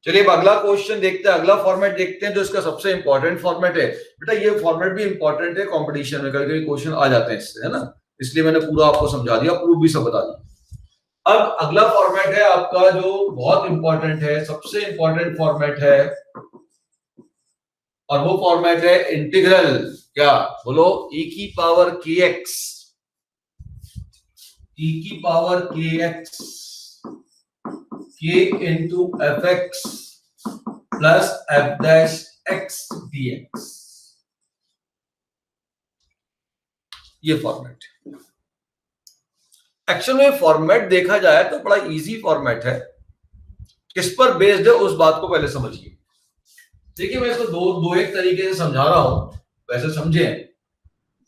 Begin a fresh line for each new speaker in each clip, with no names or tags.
चलिए अब अगला क्वेश्चन देखते हैं, अगला फॉर्मेट देखते हैं जो इसका सबसे इंपॉर्टेंट फॉर्मेट है। बेटा ये फॉर्मेट भी इंपॉर्टेंट है कंपटीशन में, कभी कभी क्वेश्चन आ जाते हैं इससे, है ना, इसलिए मैंने पूरा आपको समझा दिया, प्रूफ भी सब बता दिया। अब अगला फॉर्मेट है आपका जो बहुत इंपॉर्टेंट है, सबसे इंपॉर्टेंट फॉर्मेट है, और वो फॉर्मेट है इंटीग्रल, क्या बोलो, e की पावर kx, e की power kx k into fx plus f dash x dx, ये फॉर्मेट। एक्चुअल में फॉर्मेट देखा जाए तो बड़ा इजी फॉर्मेट है, किस पर बेस्ड है उस बात को पहले समझिए। देखिए मैं इसको दो एक तरीके से समझा रहा हूं, वैसे समझे,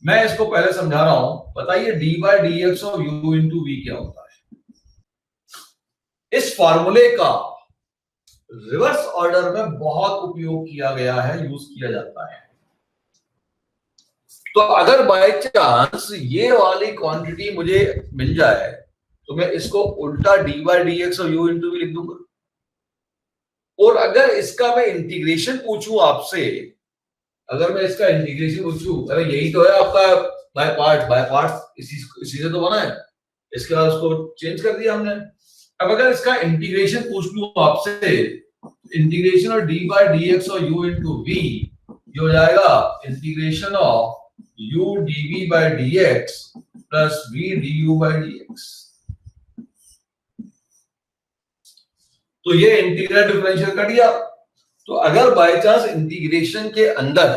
मैं इसको पहले समझा रहा हूं। बताइए d by d x of u into v क्या होता है। इस फॉर्मूले का रिवर्स ऑर्डर में बहुत उपयोग किया गया है, यूज किया जाता है। तो अगर बाय चांस ये वाली क्वांटिटी मुझे मिल जाए तो मैं इसको उल्टा डी बाई डी एक्स और यू इंटू वी लिख दूंगा। और अगर इसका मैं इंटीग्रेशन पूछूं आपसे, अगर मैं इसका इंटीग्रेशन पूछूं, अरे यही तो है आपका बाय पार्ट इसी से तो बना है, इसके बाद उसको चेंज कर दिया हमने। अब अगर इसका इंटीग्रेशन पूछ लूं आपसे, integration of D by d x और यू इंटू वी, ये हो जाएगा integration of u dv by dx plus v du by dx। तो ये इंटीग्रल डिफरेंशियल कर दिया। तो अगर बाय चांस इंटीग्रेशन के अंदर,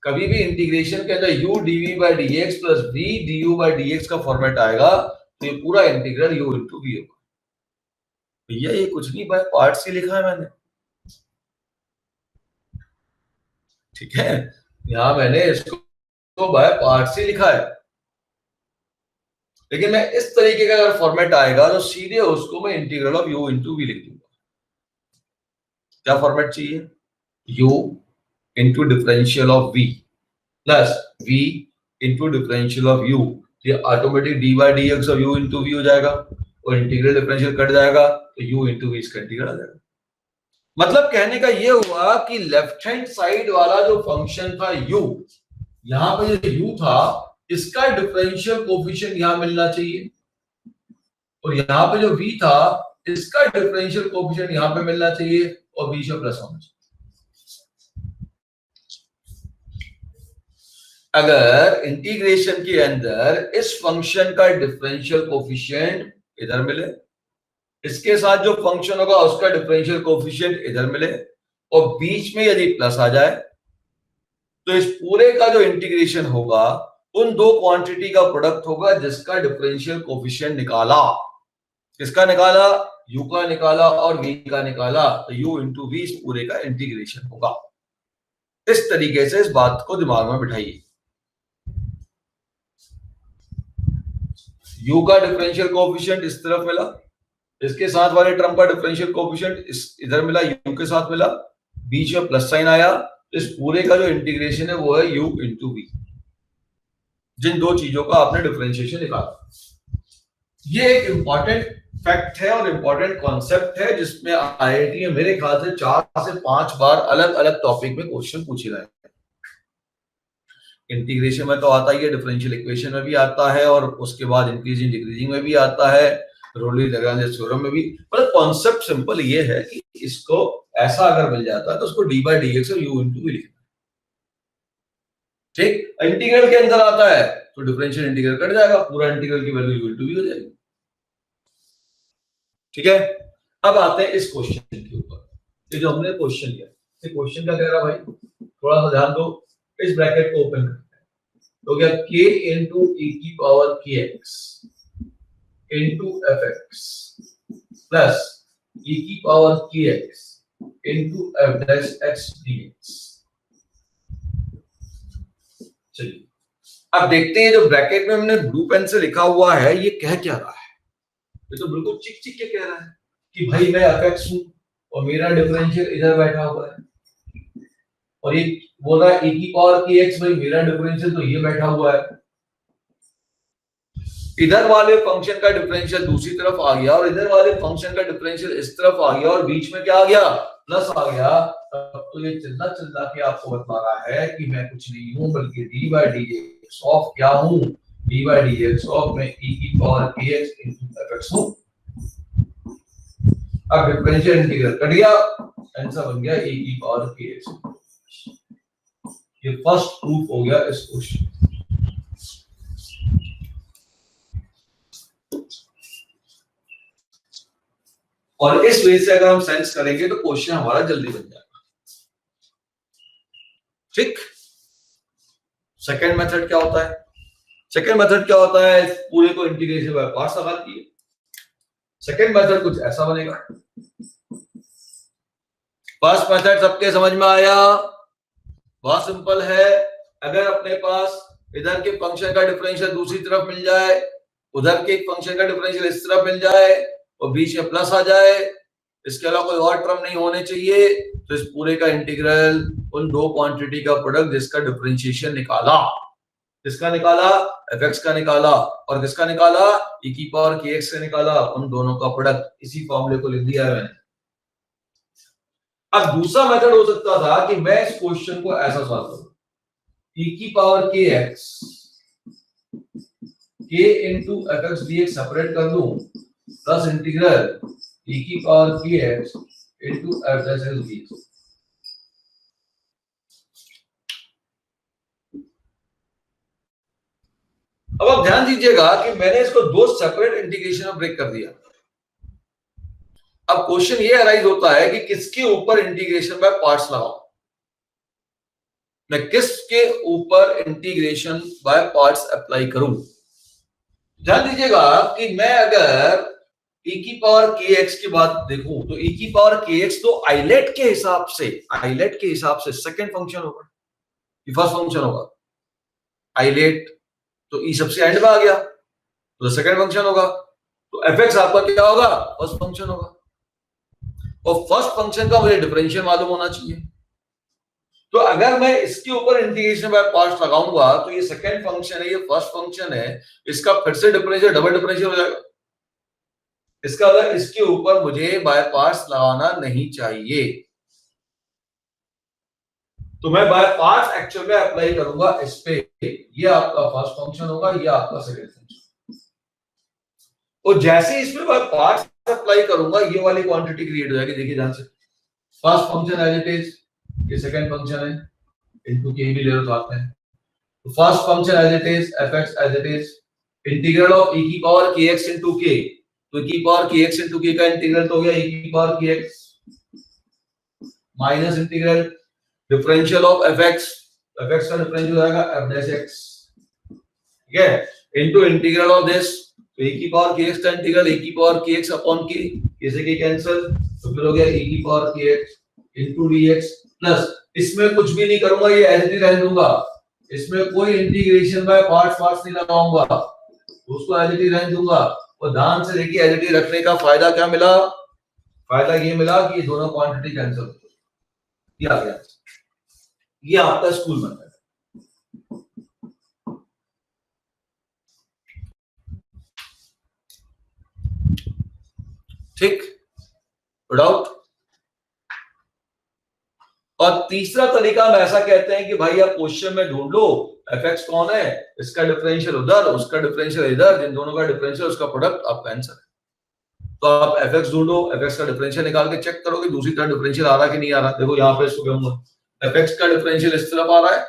कभी भी इंटीग्रेशन के अंदर u dv by dx plus v du by dx का फॉर्मेट आएगा तो ये पूरा इंटीग्रल u into v होगा। भैया ये कुछ नहीं, बाय पार्ट्स ही लिखा है मैंने, ठीक है, यहां मैंने इसको तो बाय पार्ट से लिखा है, लेकिन मैं इस तरीके का अगर फॉर्मेट आएगा तो सीधे उसको मैं integral of u into v लिख दूंगा। क्या फॉर्मेट चाहिए, u into differential of v plus v into differential of u, ये automatic d by d x of u into v हो जाएगा, और इंटीग्रल डिफरेंशियल कट जाएगा तो u इंटू वी इसका इंटीग्रल आ जाएगा। मतलब कहने का ये हुआ कि लेफ्ट हैंड साइड वाला जो फंक्शन था u, यहां पे जो u था इसका डिफरेंशियल कोफिशिएंट यहां मिलना चाहिए, और यहां पे जो v था इसका डिफरेंशियल कोफिशिएंट यहां पे मिलना चाहिए, और बीच में प्लस होना चाहिए। अगर इंटीग्रेशन के अंदर इस फंक्शन का डिफरेंशियल कोफिशिएंट इधर मिले, इसके साथ जो फंक्शन होगा उसका डिफरेंशियल कोफिशिएंट इधर मिले, और बीच में यदि प्लस आ जाए तो इस पूरे का जो इंटीग्रेशन होगा उन दो क्वांटिटी का प्रोडक्ट होगा जिसका डिफरेंशियल कोफिशिएंट निकाला। किसका निकाला, u का निकाला और v का निकाला, तो u इंटू वी इस पूरे का इंटीग्रेशन होगा। इस तरीके से इस बात को दिमाग में बिठाइए। u का डिफरेंशियल कोफिशिएंट इस तरफ मिला, इसके साथ वाले टर्म का डिफरेंशियल कोफिशिएंट इधर मिला, u के साथ मिला, बीच में प्लस साइन आया, इस पूरे का जो इंटीग्रेशन है वो है u इंटू वी। जिन दो चीजों का आपने डिफरेंशिएशन निकाला, ये एक इंपॉर्टेंट फैक्ट है और इंपॉर्टेंट कॉन्सेप्ट है जिसमें आईआईटी में मेरे ख्याल से 4 से 5 बार अलग अलग टॉपिक में क्वेश्चन पूछे गए। इंटीग्रेशन में तो आता ही है, डिफरेंशियल इक्वेशन में भी आता है, और उसके बाद इंक्रीजिंग डिक्रीजिंग में भी आता है, रोली-लैग्रांज थ्योरम में भी। मतलब कॉन्सेप्ट सिंपल ये है कि इसको ऐसा अगर मिल जाता है तो उसको डी बाई डी एक्स और यू इंटू वी लिखना, ठीक। इंटीग्रल के अंदर आता है तो डिफरेंशियल इंटीग्रल कट जाएगा, पूरा इंटीग्रल की वैल्यू यू इंटू वी हो जाएगी, ठीक है। अब आते हैं इस क्वेश्चन के ऊपर, ये जो हमने क्वेश्चन लिया, ये क्वेश्चन क्या कह रहा भाई, थोड़ा सा ध्यान दो, इस ब्रैकेट को ओपन करते हैं, तो क्या k इंटू e की power kx into fx plus e की power kx into f dash x dx। चलिए अब देखते हैं जो ब्रैकेट में हमने ब्लू पेन से लिखा हुआ है ये कह क्या रहा है। ये तो बिल्कुल चिक चिक के कह रहा है कि भाई मैं fx हूं और मेरा डिफरेंशियल इधर बैठा हुआ है, और ये बोल रहा है e की पावर kx, भाई मेरा डिफरेंशियल तो ये बैठा हुआ है। इधर वाले फंक्शन का डिफरेंशियल दूसरी तरफ आ गया और इधर वाले फंक्शन का डिफरेंशियल इस तरफ आ गया और बीच में क्या आ गया, प्लस आ गया, तब तो ये चिल्ला चिल्ला के आपको बता रहा है कि मैं कुछ नहीं हूं बल्कि D by d x of क्या हूं, D by d x of मैं ई की पावर के एक्स इंटू एफ एक्स हूं। अब डिफरेंशियल इंटीग्रल कट गया, आंसर बन गया e की पावर के एक्स। ये फर्स्ट प्रूफ हो गया इस क्वेश्चन। और इस वे से अगर हम सेंस करेंगे तो क्वेश्चन हमारा जल्दी बन जाएगा। ठीक, सेकंड मेथड क्या होता है, सेकंड मेथड क्या होता है, इस पूरे को इंटीग्रेशन बाय पार्ट्स लगाती है। सेकंड मेथड कुछ ऐसा बनेगा। फर्स्ट मेथड सबके समझ में आया, बहुत सिंपल है। अगर अपने पास इधर के फंक्शन का डिफरेंशियल दूसरी तरफ मिल जाए, उधर के फंक्शन का डिफरेंशियल इस तरफ मिल जाए और बीच में प्लस आ जाए, इसके अलावा कोई और टर्म नहीं होने चाहिए, तो इस पूरे का इंटीग्रल उन दो क्वांटिटी का प्रोडक्ट जिसका डिफरेंशिएशन निकाला, किसका निकाला, fx का निकाला और किसका निकाला, e की पावर kx से निकाला, उन दोनों का प्रोडक्ट, इसी फॉर्मूले को लिख दिया है मैंने। अब दूसरा मेथड हो सकता था कि मैं इस क्वेश्चन को ऐसा सॉल्व करूं, e की power kx k into fx dx separate कर दूं प्लस इंटीग्रल e की power kx into f dash dx। अब आप ध्यान दीजिएगा कि मैंने इसको दो सेपरेट इंटीग्रेशन में ब्रेक कर दिया। अब क्वेश्चन ये अराइज होता है कि किसके ऊपर इंटीग्रेशन बाय पार्ट्स लगाऊं, मैं किसके ऊपर इंटीग्रेशन बाय पार्ट्स अप्लाई करूं। ध्यान दीजिएगा कि मैं अगर e की पावर kx की बात देखूं तो e की पावर kx तो आइलेट के हिसाब से सेकंड फंक्शन होगा, ये फर्स्ट फंक्शन होगा। आइलेट तो e सबसे एंड में आ गया तो सेकंड फंक्शन होगा, तो fx आपका क्या होगा, फर्स्ट फंक्शन होगा। और फर्स्ट फंक्शन का मुझे डिफरेंशियल मालूम होना चाहिए, तो अगर मैं इसके ऊपर इंटीग्रेशन बाय पार्ट्स लगाऊंगा तो ये सेकंड फंक्शन है, ये फर्स्ट फंक्शन है, इसका फिर से डिफरेंशियल डबल डिफरेंशियल हो जाएगा। इसका मतलब इसके ऊपर मुझे बाय पार्ट्स लगाना नहीं चाहिए, तो मैं बाय पार्ट्स एक्चुअल में अप्लाई करूंगा इस पे। ये आपका फर्स्ट फंक्शन होगा, ये आपका सेकंड फंक्शन। और जैसे इसमें बाय पार्ट्स अप्लाई करूंगा ये वाली क्वांटिटी क्रिएट हो जाएगी। देखिए ध्यान से, first function as it is, ये सेकंड फंक्शन है, इनटू के भी ले लो साथ में। तो first function as it is, fx as it is, integral of e की पावर kx इनटू k, तो e की पावर kx इनटू k का इंटीग्रल तो हो गया e की power kx minus integral differential of fx का डिफरेंशियल हो जाएगा f डैश x, ठीक है, इनटू इंटीग्रल ऑफ दिस, तो e की पावर kx का इंटीग्रल e की पावर kx अपॉन k, कैसे के कैंसिल, तो फिर हो गया e की power kx into dx plus, इसमें कुछ भी नहीं करूंगा, ये एज इट इज रहने दूंगा, इसमें कोई इंटीग्रेशन बाय पार्ट्स नहीं लगाऊंगा, उसको एज इट इज रहने दूंगा। और ध्यान से देखिए, एज इट इज रखने का फायदा क्या मिला, फायदा ये मिला कि ये दोनों क्वांटिटी कैंसिल हो गई, ये आ गया, ये आपका स्कूल मेथड है। ठीक, डाउट। और तीसरा तरीका हम ऐसा कहते हैं कि भाई आप क्वेश्चन में ढूंढ लो fx कौन है, इसका डिफरेंशियल उधर, उसका डिफरेंशियल इधर, जिन दोनों का डिफरेंशियल उसका प्रोडक्ट आपका आंसर है। तो आप fx ढूंढो, fx का डिफरेंशियल निकाल के चेक करोगे दूसरी तरफ डिफरेंशियल आ रहा कि नहीं आ रहा। देखो यहाँ पे इसको कहूंगा fx का डिफरेंशियल इस तरफ आ रहा है,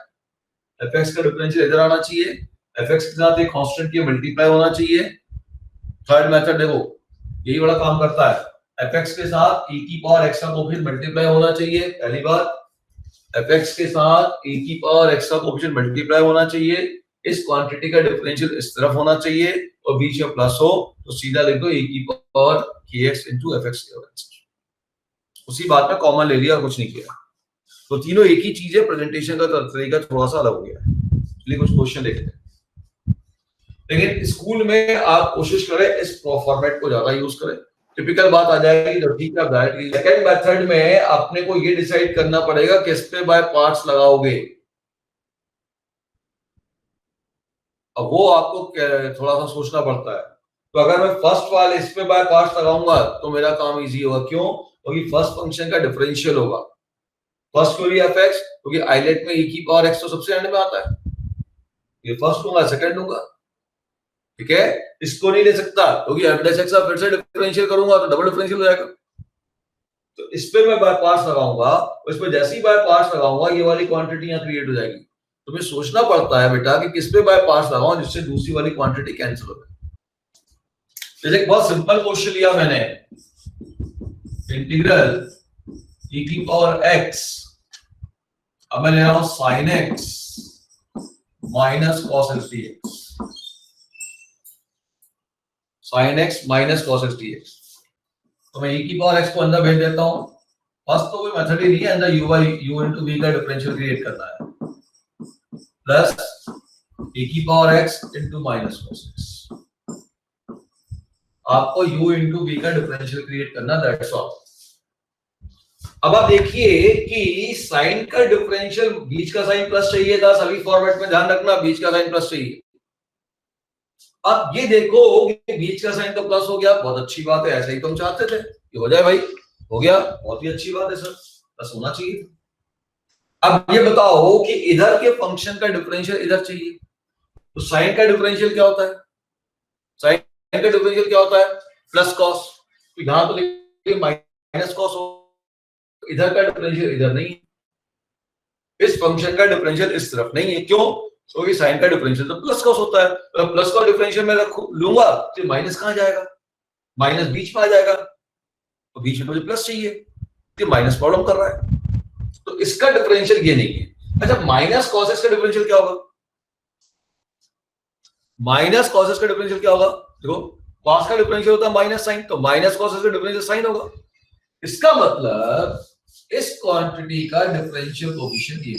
fx का डिफरेंशियल इधर आना चाहिए, fx के साथ एक कांस्टेंट की मल्टीप्लाई होना चाहिए। थर्ड मेथड देखो यही बड़ा काम करता है, fx के साथ e की पावर x का कोएफिशिएंट मल्टीप्लाई होना चाहिए, पहली बात fx के साथ e की पावर x का कोएफिशिएंट मल्टीप्लाई होना चाहिए, इस क्वांटिटी का डिफरेंशियल इस तरफ होना चाहिए और बीच में प्लस हो तो सीधा लिख दो e की पावर kx into fx के आंसर। उसी बात में कॉमन ले लिया और कुछ नहीं किया, तो तीनों एक ही चीज है, प्रेजेंटेशन का तरीका थोड़ा सा अलग हो गया है। चलिए कुछ क्वेश्चन देखते हैं, लेकिन स्कूल में आप कोशिश करें इस फॉर्मेट को ज्यादा यूज करें, टिपिकल बात आ जाएगी तो ठीक है। सेकंड मेथड में आपने को ये डिसाइड करना पड़ेगा किस पे बाय पार्ट्स लगाओगे, अब वो आपको थोड़ा सा सोचना पड़ता है। तो अगर मैं फर्स्ट वाले इस पे बाय पार्ट्स लगाऊंगा तो मेरा काम इजी होगा। क्यों? क्योंकि फर्स्ट फंक्शन का डिफरेंशियल होगा। फर्स्ट क्यों लिया एफ एक्स? क्योंकि आइलेट में e की पावर x तो सबसे एंड में आता है। ये फर्स्ट लूंगा, सेकंड लूंगा, ठीक है। इसको नहीं ले सकता क्योंकि f डैश x फिर से डिफरेंशियल करूंगा तो डबल डिफरेंशियल हो जाएगा। तो इस पे मैं बाय पार्ट्स लगाऊंगा, इस पे जैसे ही बाय पार्ट्स लगाऊंगा ये वाली क्वांटिटी यहाँ क्रिएट हो जाएगी। तो मुझे सोचना पड़ता है बेटा कि किस पे बाय पार्ट्स लगाऊं जिससे दूसरी वाली क्वांटिटी कैंसिल हो जाए। जैसे एक बहुत सिंपल क्वेश्चन लिया मैंने, इंटीग्रल e की पावर x, अब मैं ले रहा हूं sin x minus cos x dx, sin x minus cos x dx। तो मैं e की पावर x को अंदर भेज देता हूं। फर्स्ट तो कोई मेथड ही नहीं है, अंदर u into v का डिफरेंशियल क्रिएट करना है, प्लस e की power x into minus cos x। आपको u into v का डिफरेंशियल क्रिएट करना, दैट्स ऑल। अब आप देखिए कि साइन का डिफरेंशियल, बीच का साइन प्लस चाहिए था, सभी फॉर्मेट में ध्यान रखना बीच का साइन प्लस चाहिए। अब ये देखो कि बीच का साइन तो प्लस हो गया, बहुत अच्छी बात है, ऐसे ही तो हम चाहते थे कि हो जाए भाई, हो गया, बहुत ही अच्छी बात है सर, प्लस होना चाहिए। अब ये बताओ कि इधर के फंक्शन का डिफरेंशियल इधर चाहिए, तो साइन का डिफरेंशियल क्या होता है? साइन का डिफरेंशियल क्या होता है? Plus cos. तो यहां तो लिखिए माइनस कॉस हो, इधर का डिफरेंशियल इधर नहीं है, इस फंक्शन का डिफरेंशियल इस तरफ नहीं है। क्यों? क्योंकि साइन का डिफरेंशियल तो प्लस कॉस होता है, तो प्लस का डिफरेंशियल मैं लूंगा तो माइनस कहां जाएगा? माइनस बीच में आ जाएगा, तो बीच में मुझे प्लस चाहिए, तो माइनस प्रॉब्लम कर रहा है, तो इसका डिफरेंशियल ये नहीं है। अच्छा, माइनस कॉस एक्स का डिफरेंशियल क्या होगा? माइनस कॉस एक्स का डिफरेंशियल क्या होगा? देखो कॉस का डिफरेंशियल होता है माइनस साइन, तो माइनस कॉस एक्स का डिफरेंशियल साइन होगा। इसका मतलब इस क्वांटिटी का डिफरेंशियल कोएफिशिएंट ये,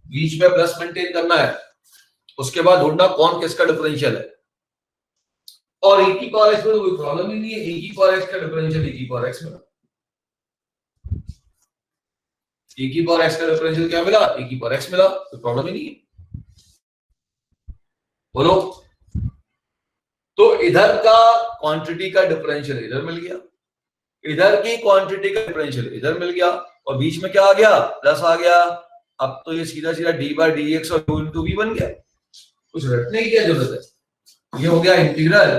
बीच में प्लस मेंटेन करना है, उसके बाद ढूंढना कौन किसका डिफरेंशियल है। और e की पावर x में तो कोई प्रॉब्लम ही नहीं है, e की पावर x का डिफरेंशियल e की पावर x मिला, e की पावर x का डिफरेंशियल क्या मिला? e की पावर x मिला, कोई प्रॉब्लम ही नहीं है। बोलो, तो इधर का क्वांटिटी का डिफरेंशियल इधर मिल गया, इधर की क्वांटिटी का डिफरेंशियल इधर मिल गया, और बीच में क्या आ गया? प्लस आ गया। अब तो ये सीधा सीधा डी बाई डी एक्स और u इंटू वी बन गया, कुछ रटने की क्या जरूरत है। ये हो गया integral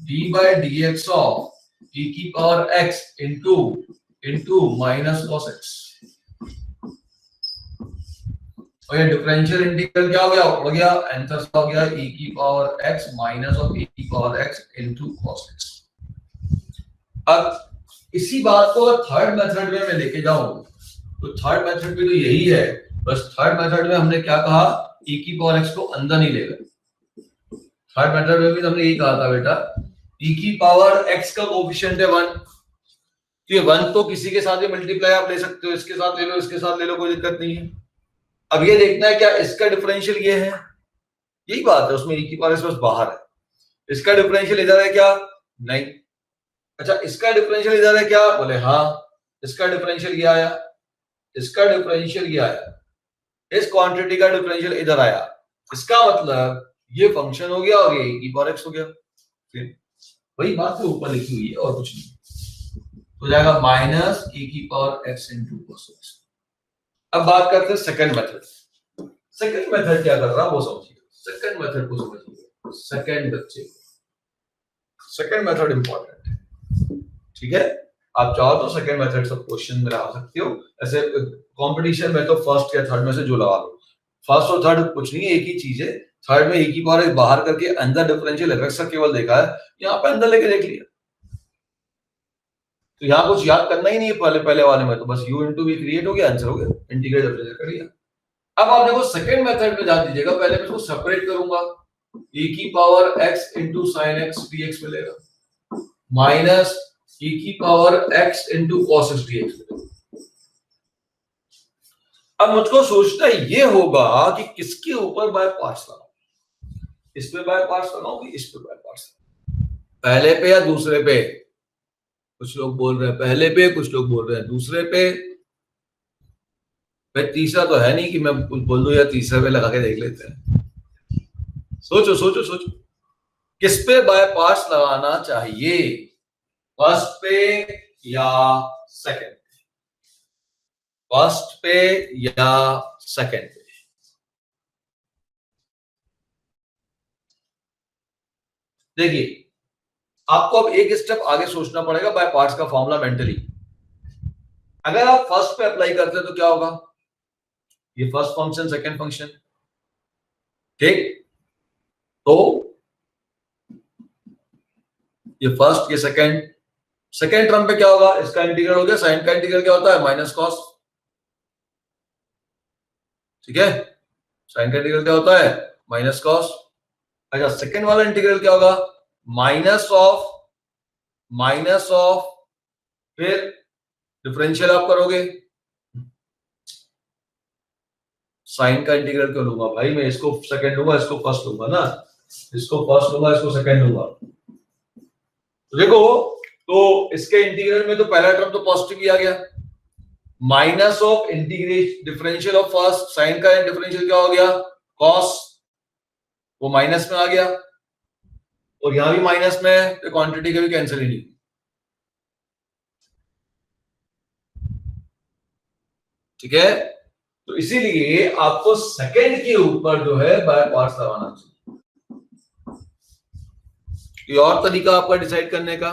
D by d x of e की power x into minus cos x, और ये डिफरेंशियल इंटीग्रल क्या हो गया? आंसर हो गया e की power x minus of e की power x into cos x. अब इसी बात को थर्ड मेथड में मैं लेके जाऊं तो थर्ड मेथड भी तो यही है, बस थर्ड मेथड में हमने क्या कहा? e की पावर x को अंदर नहीं ले गए। थर्ड मेथड में भी हमने यही कहा था बेटा, e की पावर x का कोएफिशिएंट है 1, तो ये 1 तो किसी के साथ भी मल्टीप्लाई आप ले सकते हो, इसके साथ ले लो, इसके साथ ले लो, कोई दिक्कत नहीं है। अब ये देखना है क्या इसका डिफरेंशियल ये है, यही बात है, उसमें e की पावर x बस बाहर है। इसका डिफरेंशियल इधर है क्या? नहीं। अच्छा, इसका डिफरेंशियल इधर है क्या? बोले हाँ। इसका डिफरेंशियल ये आया, इसका डिफरेंशियल ये आया, इस क्वांटिटी का डिफरेंशियल इधर आया, इसका मतलब ये फंक्शन हो गया और ये e की पावर x हो गया। फिर वही बात है ऊपर लिखी हुई है और कुछ नहीं, हो जाएगा माइनस e की power x into cos x। अब बात करते हैं सेकंड मेथड। सेकंड मेथड क्या कर रहा है वो समझिए, सेकंड मेथड को समझिए, सेकंड बच्चे, सेकंड मेथड इंपॉर्टेंट है, ठीक है। आप चाहो तो सेकंड मेथड सब क्वेश्चन में लगा सकते हो, ऐसे कंपटीशन में तो फर्स्ट या थर्ड में से जो लगा लो। फर्स्ट और थर्ड कुछ नहीं है, एक ही चीज है। थर्ड में e की पावर बाहर करके अंदर डिफरेंशियल एफ का केवल देखा है, यहाँ पे अंदर लेके देख लिया, तो यहाँ कुछ याद करना ही नहीं है। पहले वाले में तो बस u इंटू वी क्रिएट हो गया, आंसर हो गया, इंटीग्रेट डिफरेंशियल कर लिया। अब आप देखो सेकंड मेथड में ध्यान दीजिएगा, पहले मैं इसको सेपरेट करूंगा, e की power x into sine x dx मिलेगा, माइनस e की power x into cos x dx मिलेगा। अब मुझको सोचना ये होगा कि किसके ऊपर बाय पार्ट्स लगाऊं, इस पे बाय पार्ट्स लगाऊं कि इस पे बाय पार्ट्स लगाऊं, पहले पे या दूसरे पे। कुछ लोग बोल रहे हैं पहले पे, कुछ लोग बोल रहे हैं दूसरे पे, भाई तीसरा तो है नहीं कि मैं कुछ बोल दूं या तीसरे पे लगा के देख लेते हैं। सोचो सोचो सोचो, किस पे बाय पार्ट्स लगाना चाहिए, फर्स्ट पे या सेकंड, फर्स्ट पे या सेकंड पे? देखिए, आपको अब एक स्टेप आगे सोचना पड़ेगा बाय पार्ट्स का फॉर्मूला मेंटली। अगर आप फर्स्ट पे अप्लाई करते हैं तो क्या होगा, ये फर्स्ट फंक्शन सेकंड फंक्शन, ठीक, तो ये फर्स्ट ये सेकंड, सेकंड टर्म पे क्या होगा, इसका इंटीग्रल हो गया, साइन का इंटीग्रल क्या होता है, माइनस कॉस, ठीक है, साइन का इंटीग्रल क्या होता है, माइनस कॉस। अच्छा, सेकंड वाला इंटीग्रल क्या होगा, माइनस ऑफ, फिर डिफरेंशियल आप करोगे, साइन का इंटीग्रल क्यों लूंगा भाई, मैं इसको सेकंड लूंगा, इसको फर्स्ट लूंगा ना, इसको फर्स्ट लूंगा, इसको सेकंड लूंगा। तो देखो, तो इसके इंटीग्रल में तो पहला टर्म तो पॉजिटिव ही आ गया, minus of integration differential of first, sine का डिफरेंशियल क्या हो गया, कॉस, वो माइनस में आ गया, और यहां भी माइनस में है, तो क्वांटिटी का भी कैंसिल ही नहीं, ठीक है। तो इसीलिए आपको सेकंड के ऊपर जो है बाय पार्ट्स लगाना चाहिए। कोई और तरीका आपका डिसाइड करने का,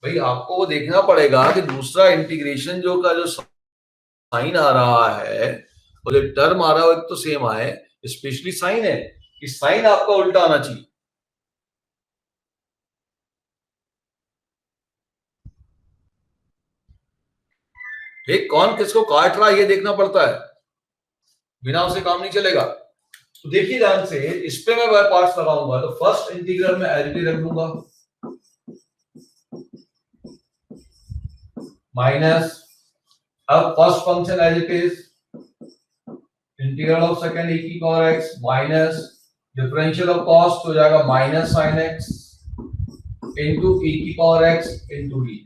भाई आपको वो देखना पड़ेगा कि दूसरा इंटीग्रेशन जो का जो साइन आ रहा है और जो टर्म आ रहा है वो एक तो सेम आए, स्पेशली साइन है कि साइन आपका उल्टा आना चाहिए, ठीक, कौन किसको काट रहा है ये देखना पड़ता है, बिना उसे काम नहीं चलेगा। तो देखिए ध्यान से, इस पे मैं बाय पार्ट्स लगाऊंगा तो फर्स्ट इंटीग्रल में एज इट इज रख दूंगा, माइनस, अब first function as it is, integral of second e की power x minus differential of cos हो जाएगा minus sine x into e की पावर x इंटू डी।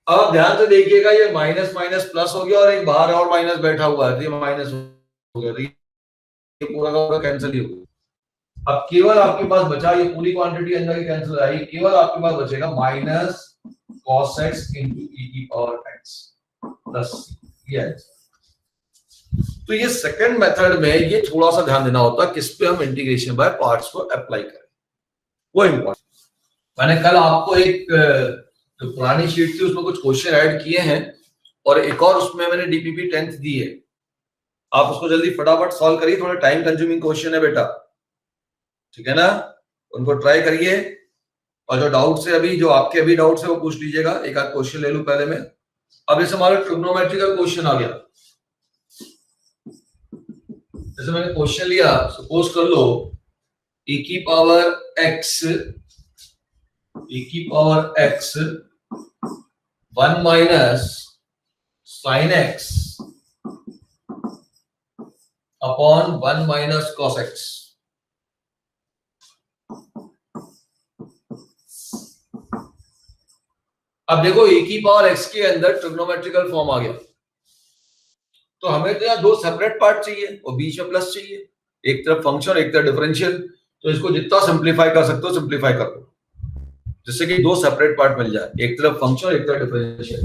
अब ध्यान से देखिएगा, ये माइनस माइनस प्लस हो गया और एक बाहर और माइनस बैठा हुआ है, तो ये माइनस हो गया, ये पूरा का पूरा कैंसिल ही हो गया। अब केवल आपके पास बचा, ये पूरी क्वांटिटी अंदर की कैंसिल आई, केवल आपके पास बचेगा minus cos x into e की पावर x प्लस ये। तो ये सेकंड मेथड में ये थोड़ा सा ध्यान देना होता है किस पे हम इंटीग्रेशन बाय पार्ट्स को अप्लाई करें, वो इंपॉर्टेंट। मैंने कल आपको एक जो पुरानी शीट थी उसमें कुछ क्वेश्चन ऐड किए हैं और एक और उसमें मैंने डीपीपी 10th दी है, आप उसको जल्दी फटाफट सॉल्व करिए, थोड़ा टाइम कंज्यूमिंग क्वेश्चन है बेटा, ठीक है ना, उनको ट्राई करिए। और जो डाउट्स है अभी, जो आपके अभी डाउट्स है वो पूछ लीजिएगा, एक आध क्वेश्चन ले लूं पहले में। अब जैसे हमारा ट्रिग्नोमेट्रिकल क्वेश्चन आ गया, जैसे मैंने क्वेश्चन लिया, सपोज कर लो e की power x 1 minus sine x upon 1 minus cos x। अब देखो e की पावर x के अंदर ट्रिग्नोमेट्रिकल फॉर्म आ गया, तो हमें तो यहाँ दो सेपरेट पार्ट चाहिए और बीच में प्लस चाहिए, एक तरफ फंक्शन एक तरफ डिफरेंशियल, तो इसको जितना सिंप्लीफाई कर सकते हो सिंप्लीफाई कर दो, जिससे कि दो सेपरेट पार्ट मिल जाए, एक तरफ फंक्शन एक तरफ डिफरेंशियल।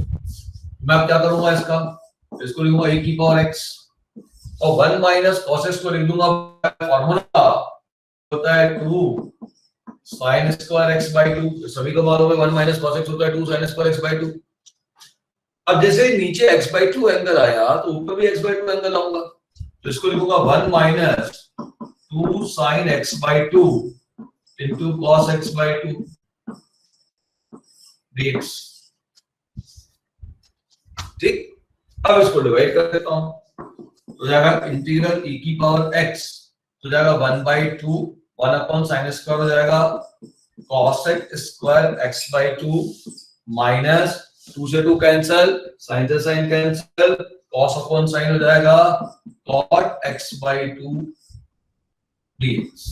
मैं अब क्या करूंगा, इसको लिखूंगा e की पावर x और 1 माइनस cos x को लिख दूंगा, फॉर्मूला होता है 2 sin स्क्वायर x by 2, सभी को मालूम है 1 माइनस cos x होता है 2 sin स्क्वायर x by 2। अब जैसे नीचे x by 2 एंगल आया तो ऊपर भी x by 2 एंगल लाऊंगा, तो इसको लिखूंगा 1 minus 2 sin x by 2 into cos x by 2 dx, ठीक। अब इसको डिवाइड कर देता हूं, तो जाएगा इंटीग्रल e की पावर x, तो जाएगा 1 by 2 1 अपॉन साइन स्क्वायर हो जाएगा cos x square x by 2 minus 2 से 2 कैंसिल, साइन से sine cancel, cos upon sine हो जाएगा cot x by 2 dx,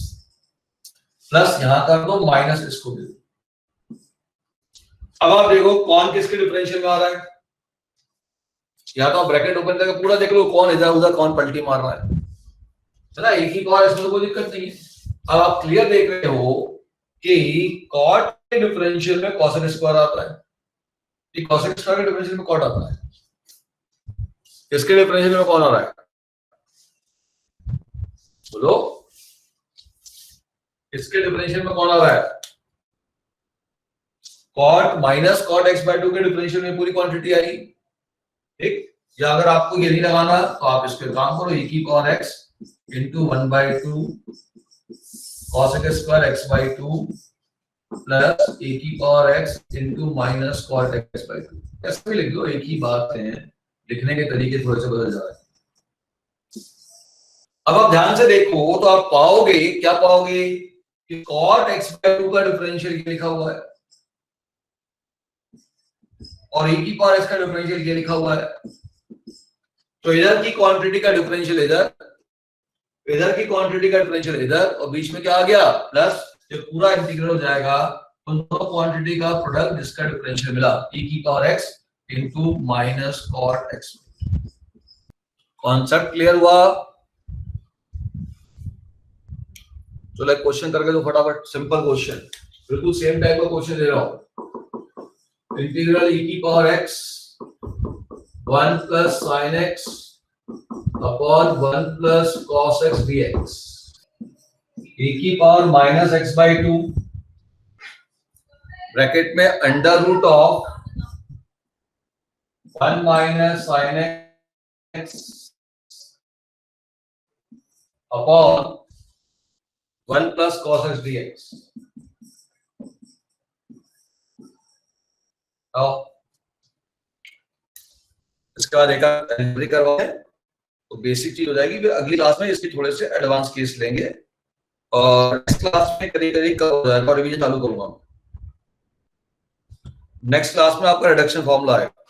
plus यहां कर दो माइनस इसको दे दो। अब आप देखो कौन किसके डिफरेंशियल में आ रहा है, या तो आप ब्रैकेट ओपन करके पूरा देख लो कौन इधर उधर कौन पलटी मार रहा है ना, एक ही पावर, इसमें तो कोई दिक्कत नहीं है। अब आप क्लियर देख रहे हो कि कॉट के डिफरेंशियल में कॉसेक स्क्वायर आता है, कॉसेक स्क्वायर के डिफरेंशियल में कॉट आता है, इसके डिफरेंशियल में कौन आ रहा है बोलो, इसके डिफरेंशियल में कौन आ रहा है, cot minus cot x by 2 के डिफरेंशियल में पूरी क्वांटिटी आई, ठीक। या अगर आपको ये नहीं लगाना तो आप इसके काम करो, e की power x into 1/2 cosec square x by 2 plus a की power x into minus cot x by 2, ऐसे भी लिख दो, एक ही बात है, लिखने के तरीके थोड़े से बदल जा रहे हैं। अब आप ध्यान से देखो तो आप पाओगे, क्या पाओगे कि cot x by 2 का डिफरेंशियल ये लिखा हुआ है और a की पावर x का डिफरेंशियल ये लिखा हुआ है, तो इधर की क्वांटिटी का डिफरेंशियल इधर, इधर की क्वांटिटी का डिफरेंशियल इधर, और बीच में क्या आ गया प्लस, ये पूरा इंटीग्रल हो जाएगा उन दोनों क्वांटिटी का प्रोडक्ट जिसका डिफरेंशियल मिला, e की power x into minus cot x। Concept clear हुआ? चलो एक क्वेश्चन करके तो फटाफट, सिंपल क्वेश्चन, बिल्कुल सेम टाइप का क्वेश्चन दे रहा हूं। इंटीग्रल e की power x 1 plus sin x upon 1 plus cos x dx, e की power minus x by 2 bracket में under root of 1 minus sin x upon 1 plus cos x dx। इसके बाद एक एल्जेब्रिक करवाए तो बेसिक चीज हो जाएगी, फिर अगली क्लास में इसके थोड़े से एडवांस केस लेंगे और नेक्स्ट क्लास में करीब करीब कब हो जाएगा, रिवीजन चालू करूंगा। नेक्स्ट क्लास में आपका रिडक्शन फॉर्मूला आएगा।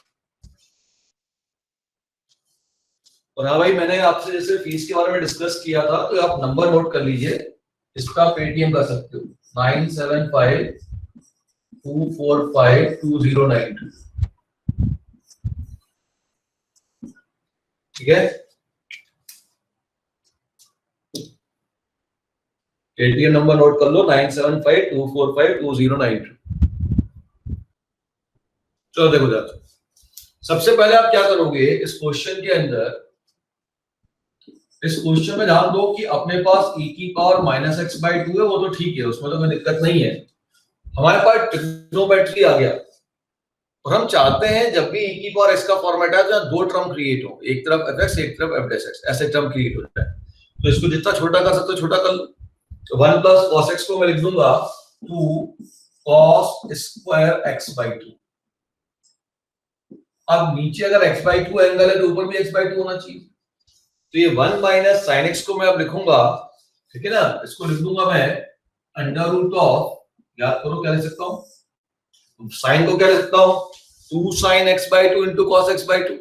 और हाँ भाई, मैंने आपसे जैसे फीस के बारे में डिस्कस किया था, तो आप नंबर नोट कर लीजिए, इसका पेटीएम कर सकते हो 9752452092, ठीक है। पेटीएम नंबर नोट कर लो 9752452092। चलो देखो जाते, सबसे पहले आप क्या करोगे इस क्वेश्चन के अंदर, इस क्वेश्चन में ध्यान दो कि अपने पास e की पावर माइनस एक्स बाई 2 है, वो तो ठीक है, उसमें तो कोई दिक्कत नहीं है। हमारे पास ट्रिग्नोमेट्री आ गया और हम चाहते हैं जब भी e की पावर x का फॉर्मेट है तो दो टर्म क्रिएट हो, एक तरफ fx एक तरफ f डैश x, ऐसे टर्म क्रिएट हो जाए। तो इसको जितना छोटा कर सकते हो छोटा कर लो। तो 1 प्लस cos x को मैं लिख दूंगा 2 cos स्क्वायर x बाई 2। अब नीचे अगर x बाई 2 एंगल है तो ऊपर भी x बाई 2 होना चाहिए, तो ये 1 माइनस sin x को मैं अब लिखूंगा, ठीक है ना, इसको लिख दूंगा मैं अंडर रूट ऑफ, याद करो क्या लिख सकता हूं, साइन को क्या लिख सकता हूं 2 sin x by 2 into cos x by 2,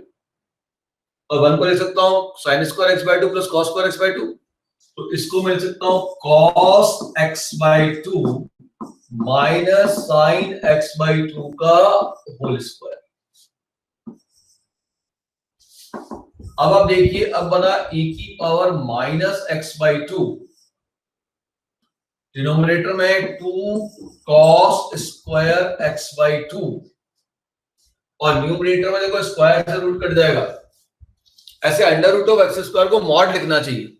और 1 को लिख सकता हूं sin square x by 2 plus cos square x by 2, तो इसको मैं लिख सकता हूं cos x by 2 minus sin x by 2 का होल स्क्वायर। अब आप देखिए, अब बना e की power minus x by 2, denominator में 2 cos स्क्वायर x बाई 2, और न्यूमरेटर में देखो स्क्वायर से रूट कट जाएगा, ऐसे under root of x square को मॉड लिखना चाहिए।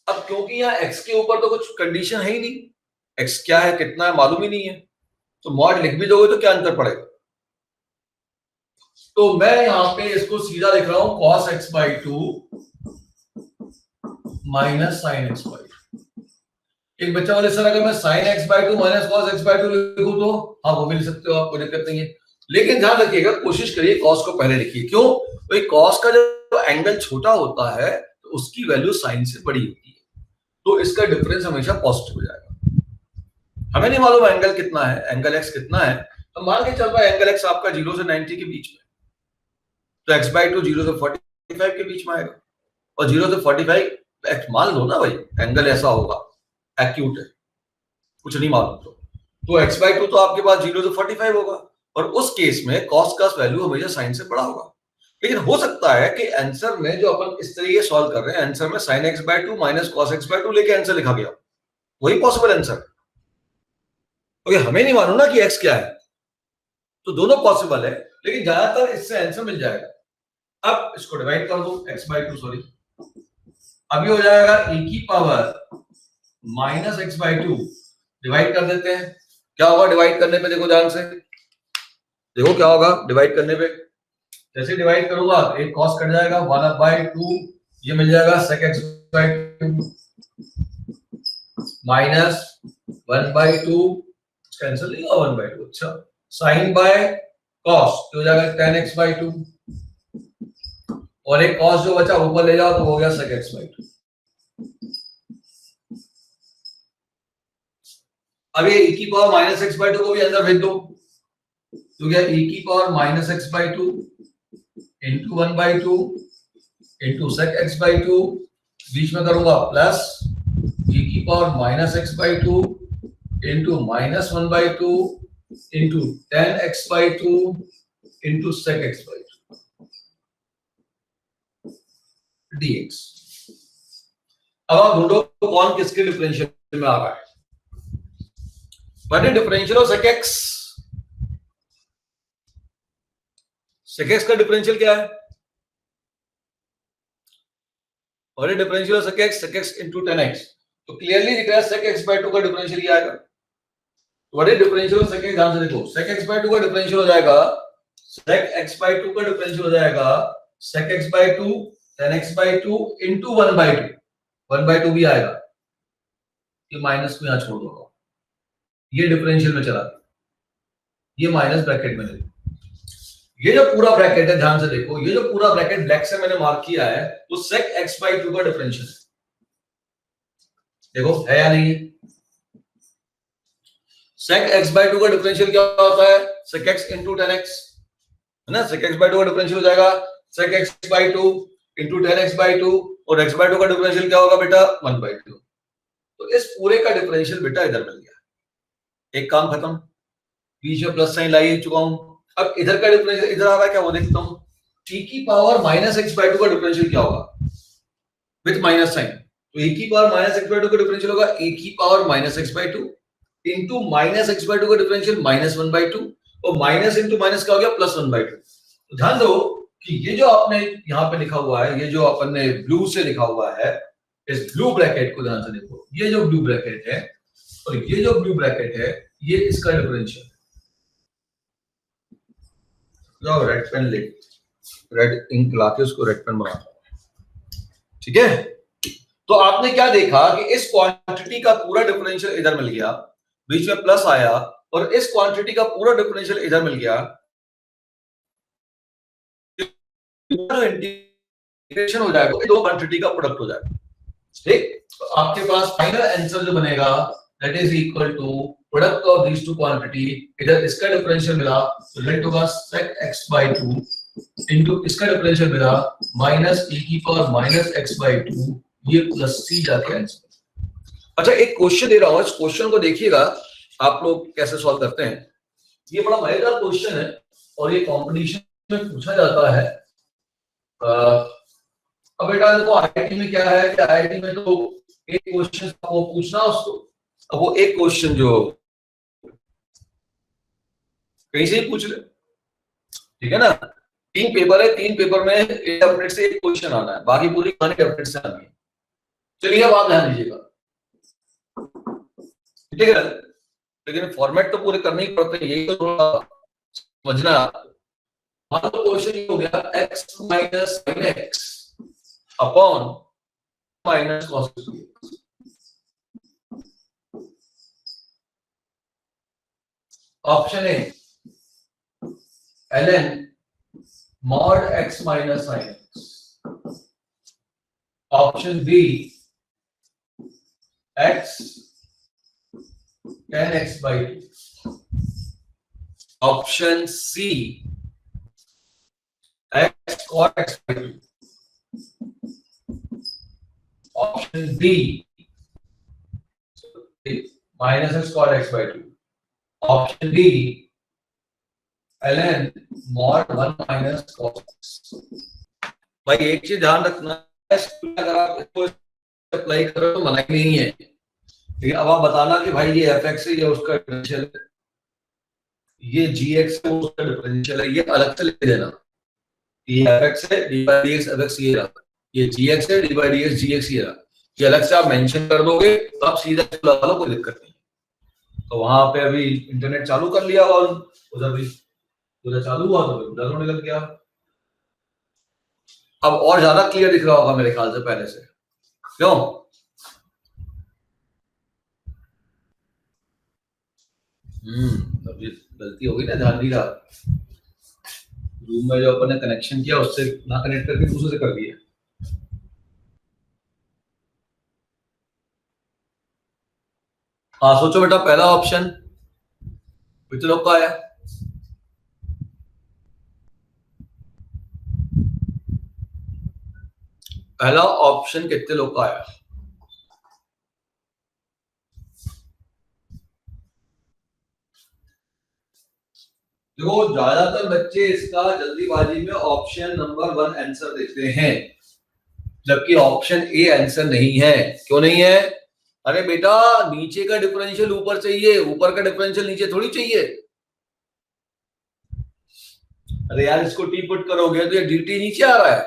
अब क्योंकि यहाँ x के ऊपर तो कुछ कंडीशन है ही नहीं, x क्या है कितना है मालूम ही नहीं है, तो मॉड लिख भी दोगे तो क्या अंतर पड़ेगा। तो मैं यहां पे इसको सीधा लिख रहा हूं cos x by 2 minus sin x by 2। एक बच्चा वाले सर अगर मैं sin x by 2 minus cos x by 2 लिखूं तो हाँ वो भी लिख सकते हो आप, कोई दिक्कत नहीं है, लेकिन ध्यान रखिएगा कोशिश करिए cos को पहले लिखिए। क्यों? भाई cos का जब एंगल छोटा होता है तो उसकी वैल्यू sin से बड़ी होती है, तो इसका डिफरेंस हमेशा पॉजिटिव हो जाएगा। हमें नहीं मालूम एंगल कितना है, एंगल x कितना है, तो मान के चल रहा है एंगल x आपका 0 से 90 के बीच में, तो x बाई 2 0 से 45 के बीच में आएगा, और 0 से 45 x मान लो ना भाई, एंगल ऐसा होगा एक्यूट है, कुछ नहीं मालूम तो x बाई 2 तो आपके पास 0 से 45 होगा, और उस केस में cos का वैल्यू हमेशा sin से बड़ा होगा। लेकिन हो सकता है कि आंसर में जो अपन इस तरीके सॉल्व कर रहे हैं, आंसर में sin x/2 minus cos x/2 लेके आंसर लिखा गया, वही पॉसिबल आंसर। ओके, हमें नहीं मालूम ना कि x क्या है, तो दोनों पॉसिबल है, लेकिन ज्यादातर इससे आंसर मिल जाएगा। अब इसको डिवाइड कर दो, x/2 सॉरी, अभी हो जाएगा e की पावर माइनस x/2, डिवाइड कर देते हैं। क्या होगा डिवाइड करने पे, देखो ध्यान से, देखो क्या होगा डिवाइड करने पे। जैसे डिवाइड करूंगा एक cos कट जाएगा, 1/2, ये मिल जाएगा sec x/2 माइनस 1/2, कैंसिल नहीं होगा 1/2, अच्छा, sin बाय cos तो हो जाएगा tan x/2, और एक cos जो बचा ऊपर ले जाओ तो हो गया sec x/2। अब ये e की पावर माइनस x/2 को भी अंदर भेज दो, तो क्या e की power minus x/2 into 1/2 into sec x/2, बीच में करूंगा प्लस e की power minus x/2 into minus 1/2 into tan x/2 into sec x/2 dx। अब आप ढूंढो कौन किसके डिफरेंशियल में आ रहा है। What is differential of sec x? sec x का डिफरेंशियल क्या है? और differential of sec x into tan x, तो क्लियरली दिख रहा है sec x/2 का डिफरेंशियल क्या आएगा। What is differential of sec x? ध्यान से देखो, sec x/2 का डिफरेंशियल हो जाएगा, sec x/2 का डिफरेंशियल हो जाएगा sec x/2 tan x/2 into 1/2, 1/2 भी आएगा, ये माइनस को यहां छोड़ दो, ये डिफरेंशियल में चला, ये माइनस ब्रैकेट में ले, ये जो पूरा ब्रैकेट है ध्यान से देखो, ये जो पूरा ब्रैकेट ब्लैक से मैंने मार्क किया है वो sec x/2 का डिफरेंशियल है, देखो है या नहीं है। sec x/2 का डिफरेंशियल क्या होता है? sec x into tan x, है ना। sec x/2 का डिफरेंशियल हो जाएगा sec x/2 into tan x/2, और x/2 का डिफरेंशियल क्या होगा बेटा? 1/2। तो इस पूरे का डिफरेंशियल बेटा इधर मिल गया, एक काम खत्म, बीच में प्लस साइन लाई चुका हूं। अब इधर का डिफरेंशियल इधर आ रहा है क्या, वो देखता हूं। t की पावर माइनस x/2 का डिफरेंशियल क्या होगा? विद माइनस साइन, तो e की पावर माइनस x/2 का डिफरेंशियल होगा a की power minus x/2 into minus x/2 का डिफरेंशियल माइनस 1/2, और माइनस इंटू माइनस क्या हो गया? प्लस 1/2। तो ध्यान दो कि ये जो आपने यहाँ पे लिखा हुआ है, ये जो अपन ने ब्लू से लिखा हुआ है, इस ब्लू ब्रैकेट को ध्यान से देखो, ये जो ब्लू ब्रैकेट है और ये जो ब्लू ब्रैकेट है, ये इसका डिफरेंशियल। जाओ रेड पेन ले, रेड इंक लाके उसको रेड पेन बना, ठीक है। तो आपने क्या देखा कि इस क्वांटिटी का पूरा डिफरेंशियल इधर मिल गया, बीच में प्लस आया, और इस क्वांटिटी का पूरा डिफरेंशियल इधर मिल गया, इंटीग्रेशन हो जाएगा, दो क्वांटिटी का प्रोडक्ट हो जाएगा, ठीक। तो आपके पास फाइनल आंसर जो बनेगा that is equal to product of these two quantity, इधर इसका डिफरेंशियल मिला तो लेट होगा sec x/2 इनटू इसका डिफरेंशियल मिला माइनस e की पावर माइनस x/2, ये प्लस c जाके आंसर। अच्छा, एक क्वेश्चन दे रहा हूं, इस क्वेश्चन को देखिएगा आप लोग कैसे सॉल्व करते हैं। ये बड़ा मजेदार क्वेश्चन है और ये कंपटीशन में पूछा जाता है। अब बेटा देखो आईआईटी में क्या है कि आईआईटी में तो एक क्वेश्चन आपको पूछना उसको, अब वो एक क्वेश्चन जो कहीं से ही पूछ ले, ठीक है ना। 3 पेपर है, 3 पेपर में एक अपडेट से एक क्वेश्चन आना है, बाकी पूरी कहानी अपडेट से आनी है। चलिए अब आप ध्यान दीजिएगा, ठीक है, लेकिन फॉर्मेट तो पूरे करने ही पड़ते हैं, यही तो थोड़ा समझना। मान लो क्वेश्चन ये हो गया x minus sin x upon minus cos x। Option A ln mod x minus sin x, option B x tan x by 2, option C x cot x by 2, option D minus x cot x by 2, option D ln mod 1 minus cos। भाई एक चीज ध्यान रखना है, अगर आप इसको apply करो तो मनाही नहीं है, लेकिन अब आप बताना कि भाई ये fx है, ये उसका डिफरेंशियल है, ये gx है, उसका डिफरेंशियल है, ये अलग से लिख देना। ये fx है, d by dx fx ये रहा, ये gx है, d by dx gx ये रहा, ये अलग से आप मेंशन कर दोगे तो आप सीधा लगा लो, कोई दिक्कत नहीं। तो वहां पे अभी इंटरनेट चालू कर लिया और उधर भी उधर चालू हुआ तो उधर होने लग गया। अब और ज्यादा क्लियर दिख रहा होगा मेरे ख्याल से पहले से, क्यों? अभी गलती होगी ना, ध्यान नहीं रहा, रूम में जो अपन ने कनेक्शन किया उससे ना कनेक्ट करके दूसरे से कर दिया। हाँ सोचो बेटा, पहला ऑप्शन कितने लोग का आया? पहला ऑप्शन कितने लोग का आया? देखो ज्यादातर बच्चे इसका जल्दीबाजी में ऑप्शन नंबर 1 आंसर देते हैं, जबकि ऑप्शन ए आंसर नहीं है। क्यों नहीं है? अरे बेटा नीचे का डिफरेंशियल ऊपर चाहिए, ऊपर का डिफरेंशियल नीचे थोड़ी चाहिए। अरे यार इसको टी पुट करोगे तो ये dt नीचे आ रहा है,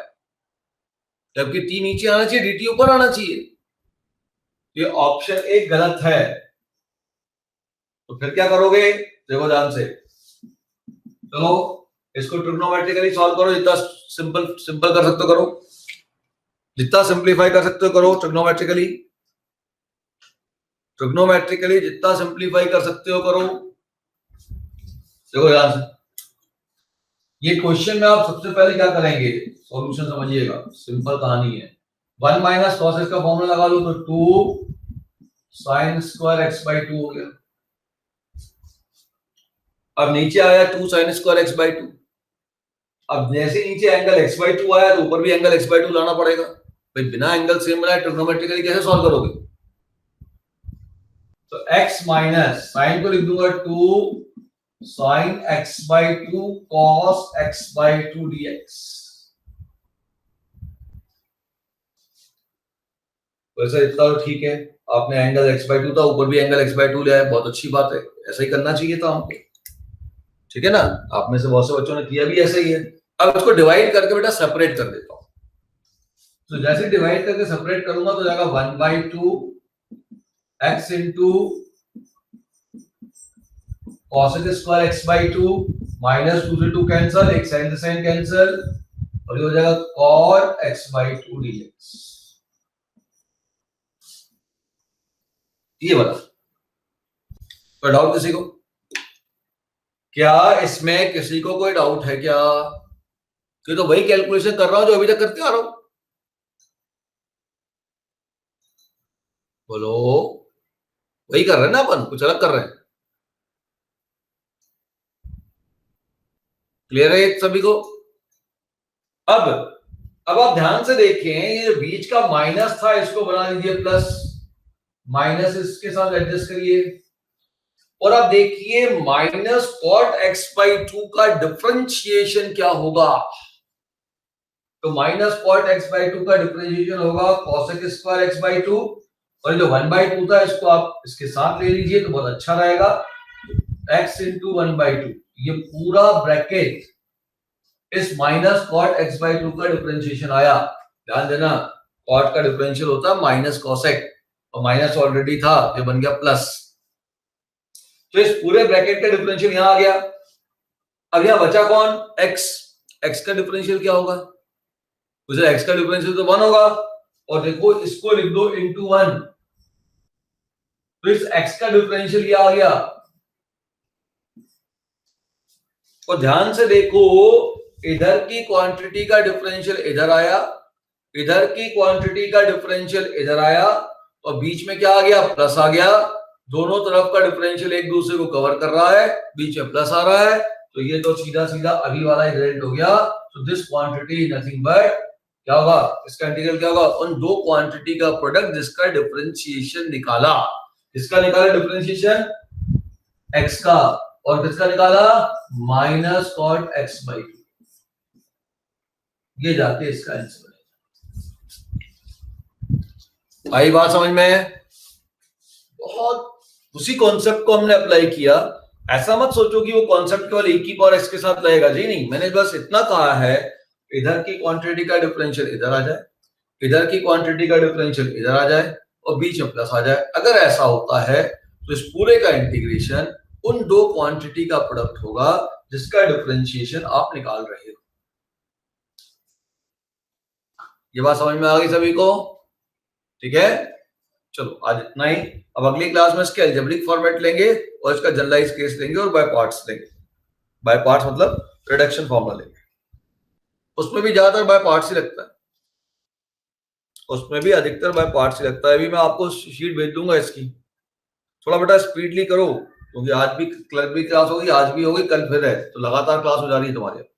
जबकि टी नीचे आना चाहिए, dt ऊपर आना चाहिए। ये ऑप्शन एक गलत है, तो फिर क्या करोगे? देखो ध्यान से, चलो इसको ट्रिग्नोमेट्रिकली सॉल्व करो, जितना सिंपल कर सकते हो करो, जितना सिंप्लीफाई कर सकते हो करो ट्रिग्नोमेट्रिकली जितना सिंप्लीफाई कर सकते हो करो। देखो ध्यान से, ये क्वेश्चन में आप सबसे पहले क्या करेंगे, सॉल्यूशन समझिएगा, सिंपल कहानी है। 1 माइनस कॉस एक्स का फॉर्मूला लगा लो तो 2 साइन स्क्वायर एक्स बाई 2 हो गया। अब नीचे आया 2 साइन स्क्वायर एक्स बाई 2। अब जैसे नीचे एंगल एक्स बाई 2 आया तो ऊपर भी एंगल एक्स बाई 2 लाना पड़ेगा। भाई बिना एंगल सेम बनाए ट्रिग्नोमेट्रिकली कैसे सॉल्व करोगे? तो x माइनस साइन को लिख दूंगा 2 sine x by 2 cos x by 2 dx। वैसे इतना तो ठीक है, आपने एंगल x बाई 2 था, ऊपर भी एंगल x बाई 2 लिया है, बहुत अच्छी बात है, ऐसा ही करना चाहिए था हमको, ठीक है ना? आप में से बहुत से बच्चों ने किया भी ऐसा ही है। अब इसको डिवाइड करके बेटा सेपरेट कर देता हूं, तो जैसे डिवाइड करके सेपरेट करूंगा तो जाएगा 1 by 2 x into cos square x by 2 minus 2 से 2 कैंसल, एक साइन से साइन कैंसल, और ये हो जाएगा cot x बाई 2 dx। ये वाला कोई डाउट किसी को? क्या इसमें किसी को कोई डाउट है क्या? कि तो वही कैलकुलेशन कर रहा हूं जो अभी तक करते आ रहा हूं। बोलो, वही कर रहे हैं ना अपन, कुछ अलग कर रहे हैं? क्लियर है सभी को? अब आप ध्यान से देखें, ये बीच का माइनस था इसको बना लीजिए प्लस, माइनस इसके साथ एडजस्ट करिए, और आप देखिए माइनस कॉट एक्स बाई 2 का डिफरेंशिएशन क्या होगा। तो माइनस कॉट एक्स बाई 2 का डिफरेंशिएशन होगा कॉसेक स्क्वायर एक्स बाई 2, और जो 1 बाई 2 था इसको आप इसके साथ ले लीजिए तो बहुत अच्छा रहेगा, x इंटू 1 बाई 2, ये पूरा ब्रैकेट इस माइनस कॉट एक्स बाई 2 का डिफरेंशिएशन आया। ध्यान देना, कॉट का डिफरेंशियल होता है माइनस कॉसेक, और माइनस ऑलरेडी था, ये बन गया प्लस, तो इस पूरे ब्रैकेट का डिफरेंशियल यहां आ गया। अब यहां बचा कौन? x। x का डिफरेंशियल क्या होगा? उसे x का डिफरेंशियल तो 1 होगा, और देखो इसको लिख दो इंटू 1, तो इस x का डिफरेंशियल ये आ गया। और ध्यान से देखो, इधर की क्वांटिटी का डिफरेंशियल इधर आया, इधर की क्वांटिटी का डिफरेंशियल इधर आया, और बीच में क्या आ गया? प्लस आ गया। दोनों तरफ का डिफरेंशियल एक दूसरे को कवर कर रहा है, बीच में प्लस आ रहा है, तो ये तो सीधा सीधा अभी वाला रिजल्ट हो गया। तो दिस क्वांटिटी नथिंग बट क्या होगा? इसका इंटीग्रल क्या होगा? उन दो क्वांटिटी का प्रोडक्ट जिसका डिफरेंशिएशन निकाला। इसका निकाला डिफरेंशिएशन x का, और किसका निकाला minus cot x by two, ये जाके इसका आंसर है। आई बात समझ में? बहुत उसी कॉन्सेप्ट को हमने अप्लाई किया। ऐसा मत सोचो कि वो कॉन्सेप्ट केवल एक ही पावर एक्स के साथ लगेगा जी, नहीं, मैंने बस इतना कहा है इधर की क्वांटिटी का डिफरेंशियल इधर आ जाए, इधर की क्वांटिटी का डिफरेंशियल इधर आ जाए और बीच में प्लस आ जाए। अगर ऐसा होता है तो इस पूरे का इंटीग्रेशन उन दो क्वांटिटी का प्रोडक्ट होगा जिसका डिफरेंशिएशन आप निकाल रहे हो। ये बात समझ में आ गई सभी को? ठीक है, चलो आज इतना ही। अब अगली क्लास में इसके अलजेब्रिक फॉर्मेट लेंगे और इसका जनरलाइज केस लेंगे और बाय पार्ट्स लेंगे। बाय पार्ट्स मतलब रिडक्शन फॉर्मूला लेंगे, उसमें भी ज्यादातर बाय पार्ट्स ही लगता है, उसमें भी अधिकतर बाय पार्ट्स ही लगता है। अभी मैं आपको शीट भेज दूंगा इसकी, थोड़ा बेटा स्पीडली करो क्योंकि आज भी क्लब भी क्लास होगी, आज भी होगी, कल फिर है, तो लगातार क्लास हो जा रही है तुम्हारे।